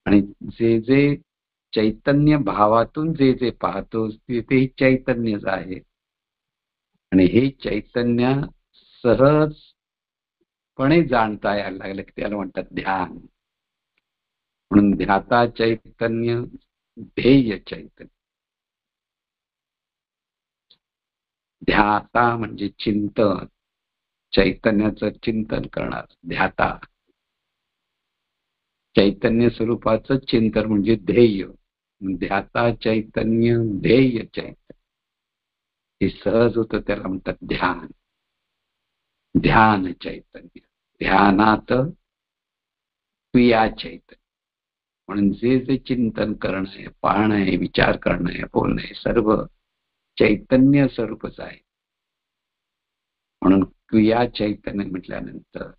आणि जे जे चैतन्य भावातून जे जे पाहतो ते चैतन्यच आहे. आणि हे चैतन्य सहजपणे जाणता यायला लागलं की त्याला म्हणतात ध्यान. म्हणून ध्याता चैतन्य, ध्येय चैतन्य. ध्याता म्हणजे चिंतन, चैतन्याचं चिंतन करणार ध्याता. चैतन्य स्वरूपाचं चिंतन म्हणजे ध्येय. ध्याता चैतन्य, ध्येय चैतन्य, हे सहज होतं, त्याला म्हणतात ध्यान. ध्यान चैतन्य, ध्यानात क्रिया चैतन्य. म्हणून जे जे चिंतन करणं आहे, पाहणं आहे, विचार करणं आहे, बोलणं आहे, सर्व चैतन्य स्वरूपच आहे. म्हणून क्रिया चैतन्य म्हटल्यानंतर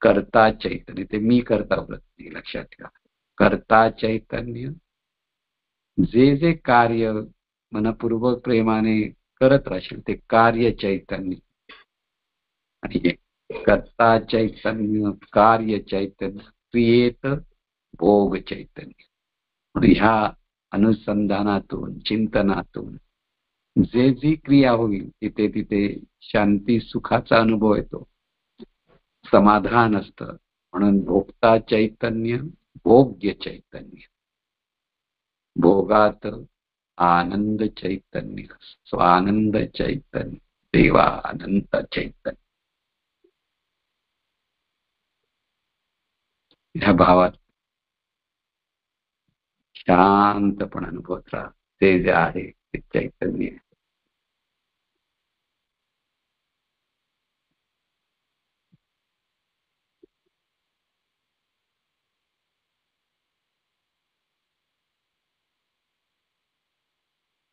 कर्ता चैतन्य, ते मी करता वृत्ती लक्षात ठेवा. कर्ता चैतन्य, जे जे कार्य मनपूर्वक प्रेमाने करत राहशील ते कार्य चैतन्य. आणि कर्ता चैतन्य, कार्य चैतन्य, क्रियेत भोग चैतन्य. म्हणून ह्या अनुसंधानातून, चिंतनातून जे जी क्रिया होईल तिथे तिथे शांती सुखाचा अनुभव येतो, समाधान असतं. म्हणून भोक्ता चैतन्य, भोग्य चैतन्य. भोगात आनंद चैतन्य, स्वानंद चैतन्य, देवा अनंत चैतन्य. ह्या भावात शांतपणे अनुभवत राहा. ते जे आहे ते चैतन्य.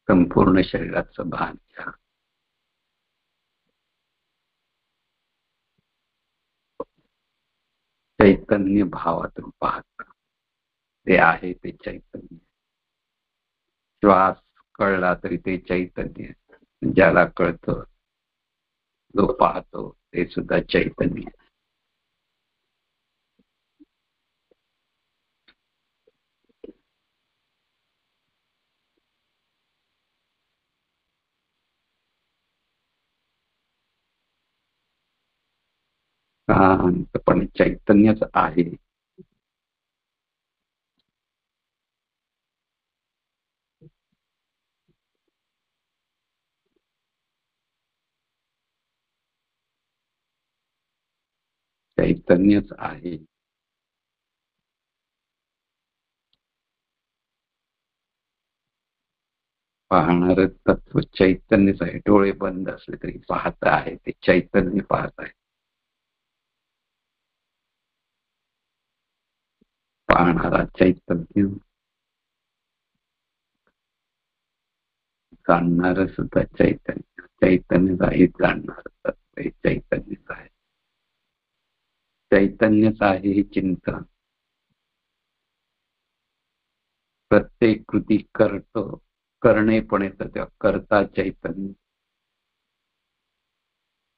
संपूर्ण शरीराचं भान घ्या. चैतन्य भावातून पाहत ते आहे ते चैतन्य. श्वास कळला तरी ते चैतन्य. ज्याला कळतं, जो पाहतो, ते सुद्धा चैतन्य. शांतपणे चैतन्यच आहे. चैतन्यच आहे. पाहणार तत्व चैतन्यच आहे. डोळे बंद असले तरी पाहत आहे ते चैतन्य पाहत आहे. पाहणारा चैतन्य, जाणणार सुद्धा चैतन्य. चैतन्यच आहे, जाणणार तत्व हे चैतन्यच आहे. चैतन्यच आहे हे चिंतन. प्रत्येक कृती करतो, करणे पण येतं तेव्हा करता चैतन्य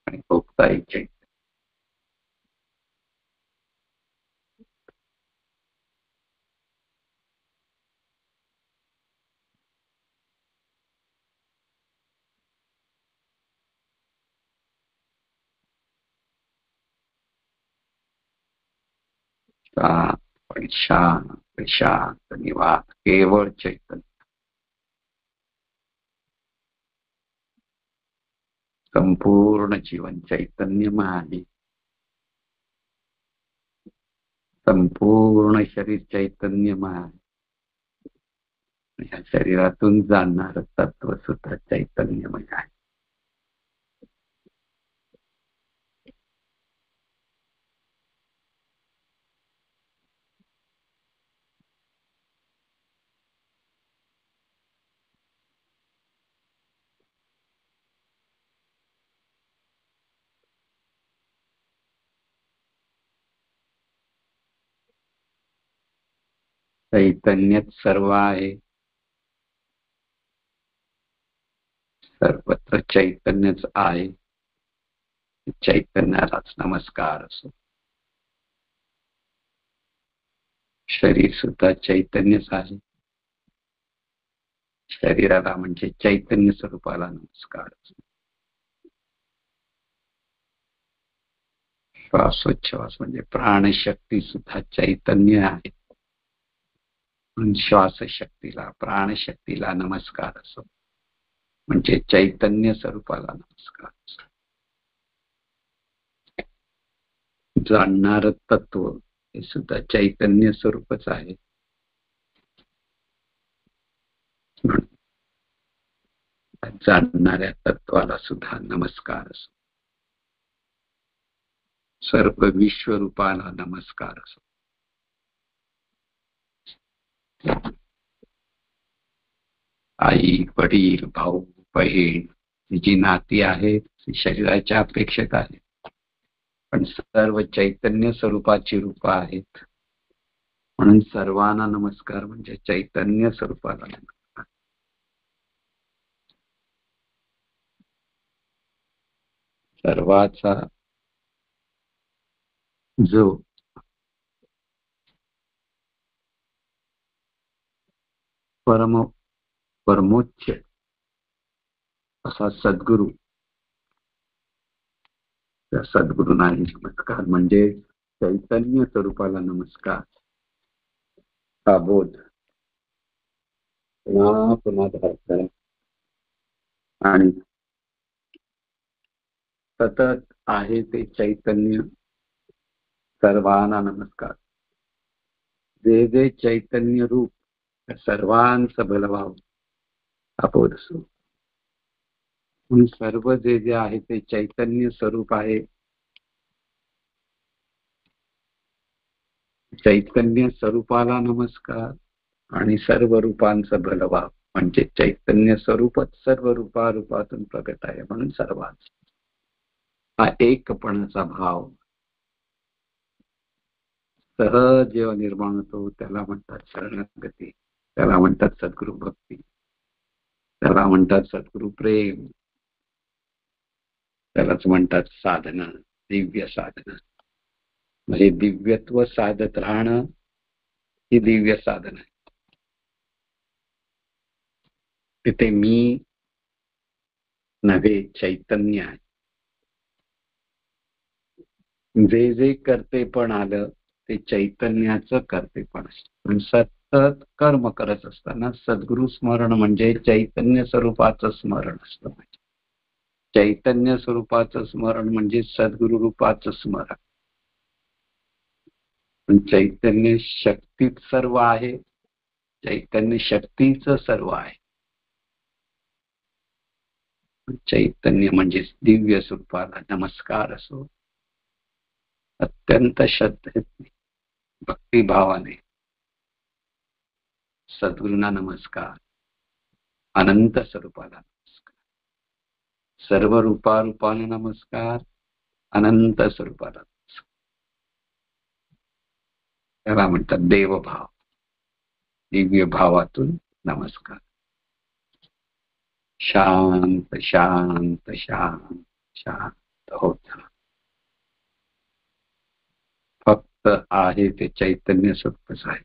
आणि भोगताही चैतन्य. शांत पण शांत, शांत निवांत केवळ चैतन्य. संपूर्ण जीवन चैतन्यमय आहे. संपूर्ण शरीर चैतन्यमय आहे. या शरीरातून जाणणारं तत्व सुद्धा चैतन्यमय आहे. चैतन्यच सर्व आहे. सर्वत्र चैतन्यच आहे. चैतन्यालाच नमस्कार असो. शरीर सुद्धा चैतन्यच आहे. शरीराला म्हणजे चैतन्य स्वरूपाला नमस्कार असो. श्वासोच्छ्वास म्हणजे प्राणशक्ती सुद्धा चैतन्य आहे. श्वास शक्तीला, प्राणशक्तीला नमस्कार असो. म्हणजे चैतन्य स्वरूपाला नमस्कार. जाणणार तत्व हे सुद्धा चैतन्य स्वरूपच आहे. जाणणाऱ्या तत्वाला सुद्धा नमस्कार असो. सर्व विश्वरूपाला नमस्कार असो. आई, वडील, भाऊ, बहीण जी नाती आहेत ती शरीराच्या अपेक्षित आहेत, पण सर्व चैतन्य स्वरूपाची रूप आहेत. म्हणून सर्वांना नमस्कार म्हणजे चैतन्य स्वरूपाला नमस्कार. सर्वाचा जो परमोच्च असा सद्गुरु, त्या सद्गुरूंना नमस्कार म्हणजे चैतन्य स्वरूपाला नमस्कार. हा बोध पुन्हा पुन्हा धरायचा आणि सतत आहे ते चैतन्य सर्वांना नमस्कार. जे जे चैतन्य रूप सर्वांचं भलं व्हावं हा बोध असो. म्हणून सर्व जे जे आहे ते चैतन्य स्वरूप आहे. चैतन्य स्वरूपाला नमस्कार आणि सर्व रूपांचं भलं व्हावं म्हणजे चैतन्य स्वरूपच सर्व रूपातून प्रगट आहे. म्हणून सर्वांच हा एकपणाचा भाव सहज जेव्हा निर्माण होतो त्याला म्हणतात शरणागती, त्याला म्हणतात सद्गुरु भक्ती, त्याला म्हणतात सद्गुरु प्रेम, त्यालाच म्हणतात साधना, दिव्य साधना. म्हणजे दिव्यत्व साधत राहणं ही दिव्य साधना आहे. तिथे मी नव्हे चैतन्य आहे. जे जे कर्तेपण आलं ते चैतन्याचं कर्तेपण असतं. सतत कर्म करत असताना सद्गुरु स्मरण म्हणजे चैतन्य स्वरूपाचं स्मरण असतं. चैतन्य स्वरूपाचं स्मरण म्हणजे सद्गुरु रूपाचं स्मरण. चैतन्य शक्तीत सर्व आहे, चैतन्य शक्तीचं सर्व आहे. चैतन्य म्हणजे दिव्य स्वरूपाला नमस्कार असो. अत्यंत श्रद्धेने भक्तिभावाने सद्गुरूंना नमस्कार. अनंत स्वरूपाला नमस्कार, सर्व रूपाने नमस्कार, अनंत स्वरूपाला नमस्कार. त्याला म्हणतात देवभाव. दिव्य भावातून नमस्कार. शांत शांत शांत शांत होत फक्त आहे ते चैतन्य स्वरूपच आहे.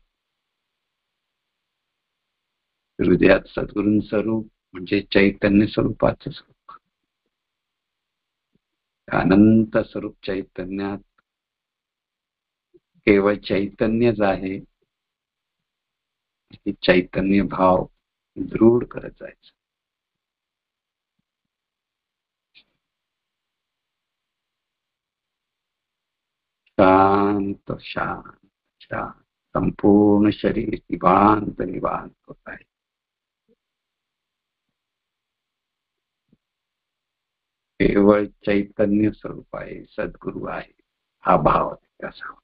हृदयात सद्गुरूं स्वरूप म्हणजे चैतन्य स्वरूपाचं स्वरूप. अनंत स्वरूप चैतन्यात केवळ चैतन्यच आहे. चैतन्य भाव दृढ करत जायचं. शांत शांत शांत संपूर्ण शरीर निवांत निवांत होत आहे. केवळ चैतन्य स्वरूप आहे, सद्गुरु आहे, हा भाव असावा.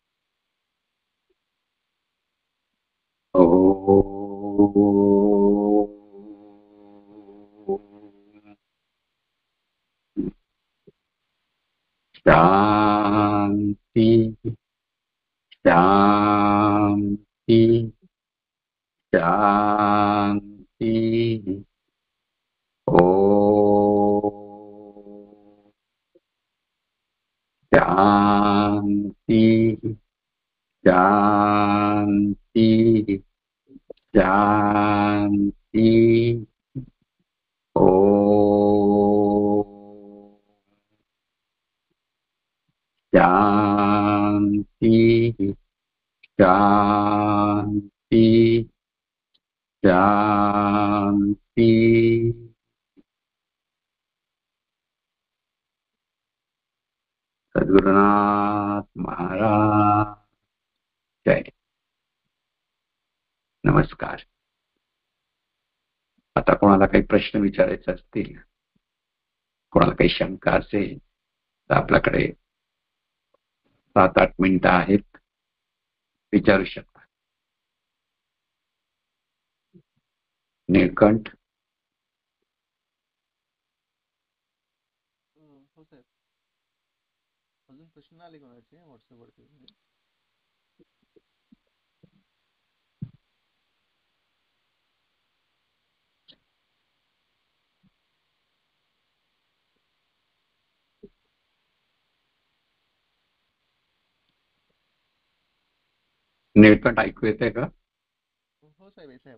शांती शांती शांती. शांती शांती शांती. शांती शांती शांती. सद्गुरुनाथ महाराज जय. नमस्कार. आता कोणाला काही प्रश्न विचारायचे असतील, कोणाला काही शंका असेल तर आपल्याकडे 7-8 मिनिटं आहेत, विचारू शकता. नीलकंठ. हो साहेब, अजून प्रश्न आले कोणाचे व्हॉट्सअपवरती? नीलकंठ ऐकू येते का? हो साहेब, येत आहे.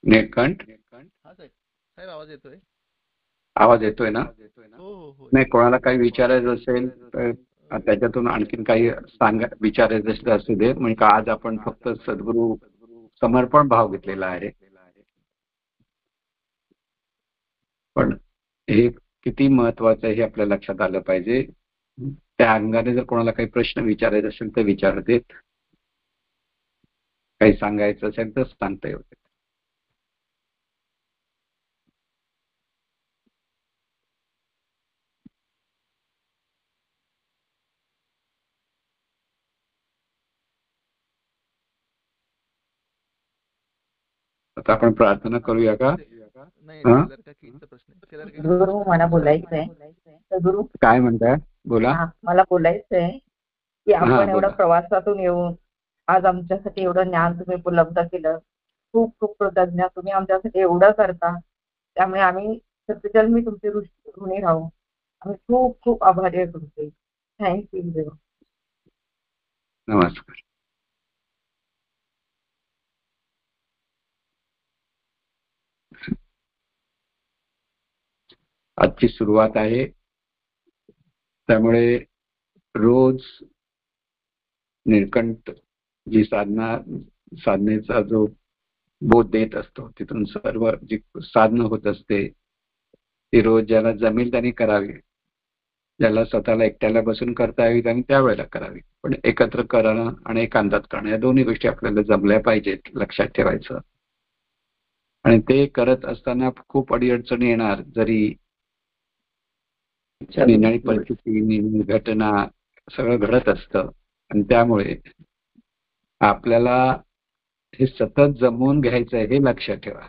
नीलकंठ. हा साहेब, साहेब आवाज येतोय? आवाज येतोय ना? हो हो हो. नाही, कोणाला काही विचारायचं असेल तर त्याच्यातून आणखीन काही विचारायचं असू दे. म्हणजे आज आपण फक्त सद्गुरू समर्पण भाव घेतलेला आहे, पण हे किती महत्वाचं आहे हे आपल्या लक्षात आलं पाहिजे. त्या अंगाने जर कोणाला काही प्रश्न विचारायचे असेल तर विचारतेत, काही सांगायचं असेल तर सांगता येते. आता आपण प्रार्थना करूया का? नाही, हा? केलर काकींचा प्रश्न आहे. गुरु, मला बोलायचंय. तर गुरु, काय म्हणताय? बोला. मला बोलायचंय की हा, आपण एवढ्या बोला. प्रवासातून येऊन आज आमच्यासाठी एवढं ज्ञान तुम्ही उपलब्ध केलं. खूप खूप कृतज्ञ. तुम्ही आमच्यासाठी एवढं करता, त्यामुळे आम्ही सत्यजन्मी तुमचे ऋणी राहू. आम्ही खूप खूप आभारी आहे तुमचे. थँक्यू. नमस्कार. आजची सुरुवात आहे, त्यामुळे रोज नीलकंठ जी साधनेचा जो बोध देत असतो, तिथून सर्व जी साधनं होत असते ती रोज ज्याला जमेल त्यांनी करावी, ज्याला स्वतःला एकट्याला बसून करता यावी त्यांनी त्यावेळेला करावी. पण एकत्र करणं आणि एकांतात करणं या दोन्ही गोष्टी आपल्याला जमल्या पाहिजेत, लक्षात ठेवायचं. आणि ते करत असताना खूप अडीअडचणी येणार, जरी निर्णय परिस्थिती, निर्णय घटना सगळं घडत असतं. आणि त्यामुळे आपल्याला हे सतत जमवून घ्यायचं आहे, हे लक्षात ठेवा.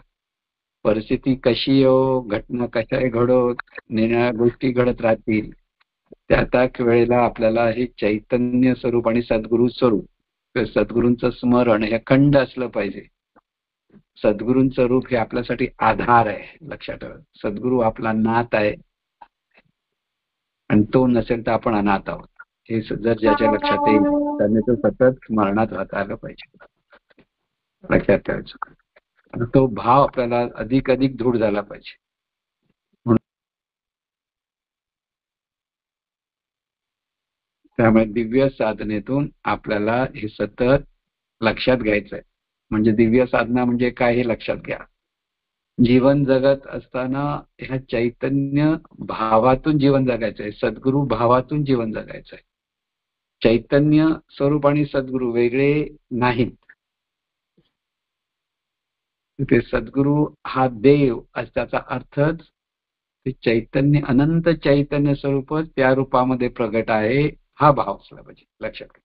परिस्थिती कशी येवो, घटना कशा घडो, निर्णय गोष्टी घडत राहतील, त्या वेळेला आपल्याला हे चैतन्य स्वरूप आणि सद्गुरु स्वरूप, सद्गुरूंचं स्मरण हे अखंड असलं पाहिजे. सद्गुरूंचं रूप हे आपल्यासाठी आधार आहे, लक्षात ठेवा. सद्गुरू आपला नाथ आहे आणि तो नसेल तर आपण अनाथ आहोत. हे जर ज्याच्या लक्षात येईल त्याने तो सतत स्मरणात राहता आलं पाहिजे, लक्षात ठेवायचं. आणि तो भाव आपल्याला अधिक अधिक दृढ झाला पाहिजे. त्यामुळे दिव्य साधनेतून आपल्याला हे सतत लक्षात घ्यायचं आहे. म्हणजे दिव्य साधना म्हणजे काय हे लक्षात घ्या. जीवन जगत असताना ह्या चैतन्य भावातून जीवन जगायचं आहे, सद्गुरू भावातून जीवन जगायचं आहे. चैतन्य स्वरूप आणि सद्गुरू वेगळे नाहीत. ते सद्गुरू हा देव त्याचा अर्थच ते चैतन्य, अनंत चैतन्य स्वरूप त्या रूपामध्ये प्रगट आहे, हा भाव असला पाहिजे, लक्षात घ्या.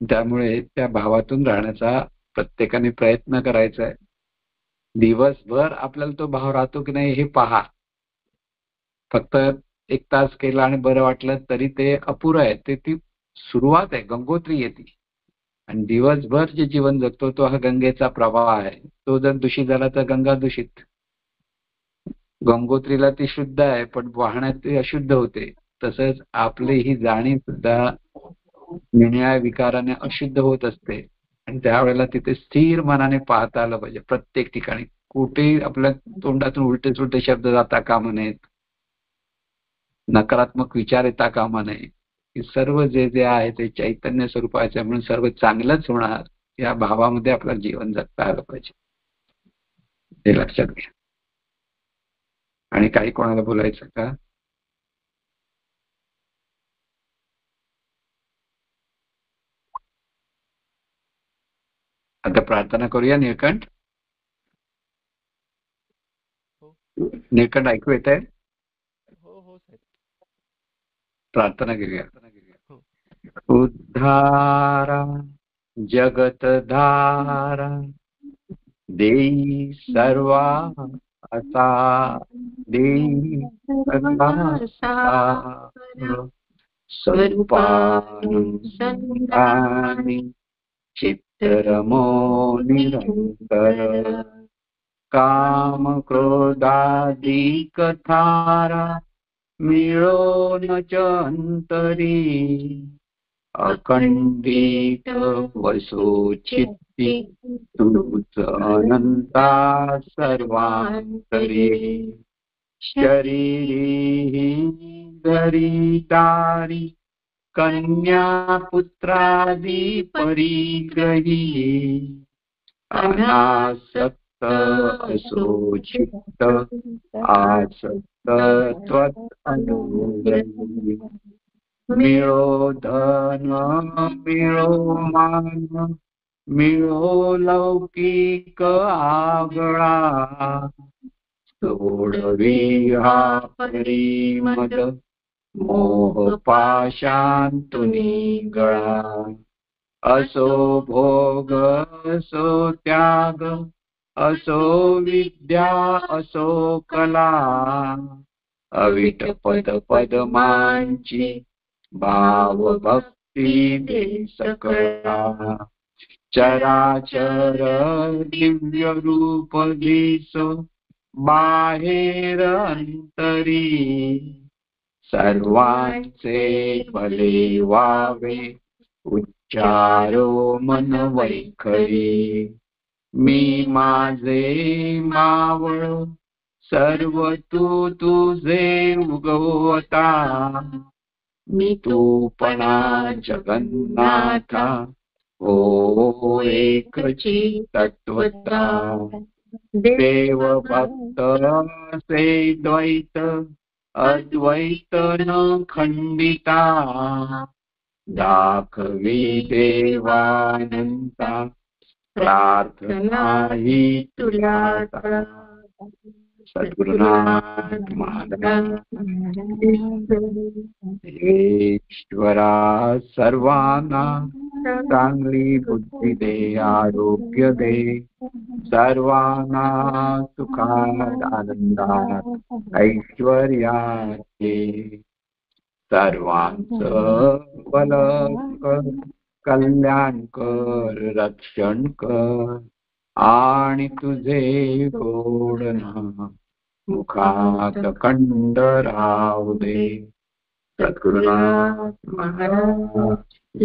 त्यामुळे त्या भावातून राहण्याचा प्रत्येकाने प्रयत्न करायचा आहे. दिवसभर आपल्याला तो भाव राहतो की नाही हे पहा. फक्त 1 तास केला आणि बरं वाटलं तरी ते अपुरं आहे. ते ती सुरुवात आहे, गंगोत्री येते. आणि दिवसभर जे जीवन जगतो तो हा गंगेचा प्रवाह आहे. तो जर दूषित झाला तर गंगा दूषित. गंगोत्रीला ती शुद्ध आहे पण वाहण्यात ती अशुद्ध होते. तसंच आपली ही जाणीव सुद्धा निळ्या विकाराने अशुद्ध होत असते. आणि त्यावेळेला तिथे स्थिर मनाने पाहता आलं पाहिजे. प्रत्येक ठिकाणी कुठेही आपल्या तोंडातून उलटे सुलटे शब्द जाता कामा नयेत, नकारात्मक विचार येता कामा नये. सर्व जे जे आहे ते चैतन्य स्वरूपाचे म्हणून सर्व चांगलंच होणार या भावामध्ये आपलं जीवन जगता आलं पाहिजे, हे लक्षात घ्या. आणि काही कोणाला बोलायचं का? आता प्रार्थना करूया. निळकंठ हो निळकंठ ऐकू येत आहे? हो हो साहेब. प्रार्थना करूया. हो. उद्धारा जगतधारा देई सर्वा असा देई स्वरूपानं संधानी चित्तरमो निरंतर काम क्रोधादिक थारा मिळो न च अंतरी अखंडित वसो चित्ती तूच अनंता सर्वांतरी शरीरी धरिदारी कन्या पुत्रादी परिग्रही अनासक्त असो चित्त आसक्त त्वत् अनुग्रही मिळो धन मिळो मान मिळो लौकिक आगळा सोडवी हा परिमद मोह पाशांतुनी गळा असो भोग असो त्याग असो विद्या असो कला अविट पद पदमांची भाव भक्ती दे सकळा चराचर दिव्य रूप दिसो बाहेर अंतरी सर्वांचे भले व्हावे उच्चारो मन वैखरी मी माझे मावळ सर्व तू तुझे उगवता मी तूपणा जगन्नाथा हो एकची तत्वता देव भक्त से द्वैत अद्वैत न खंडिता दाखवी देवानंता प्रार्थना ही तुला सद्गुरुनाथ महाराज ईश्वरा सर्वांना चांगली बुद्धी दे आरोग्य दे सर्वांना सुखात आनंदात ऐश्वर्यात दे सर्वांचं भल कर कल्याण कर रक्षण कर आणि तुझे गोड नाम मुखात खंड राहू दे. सद्गुरुनाथ महाराज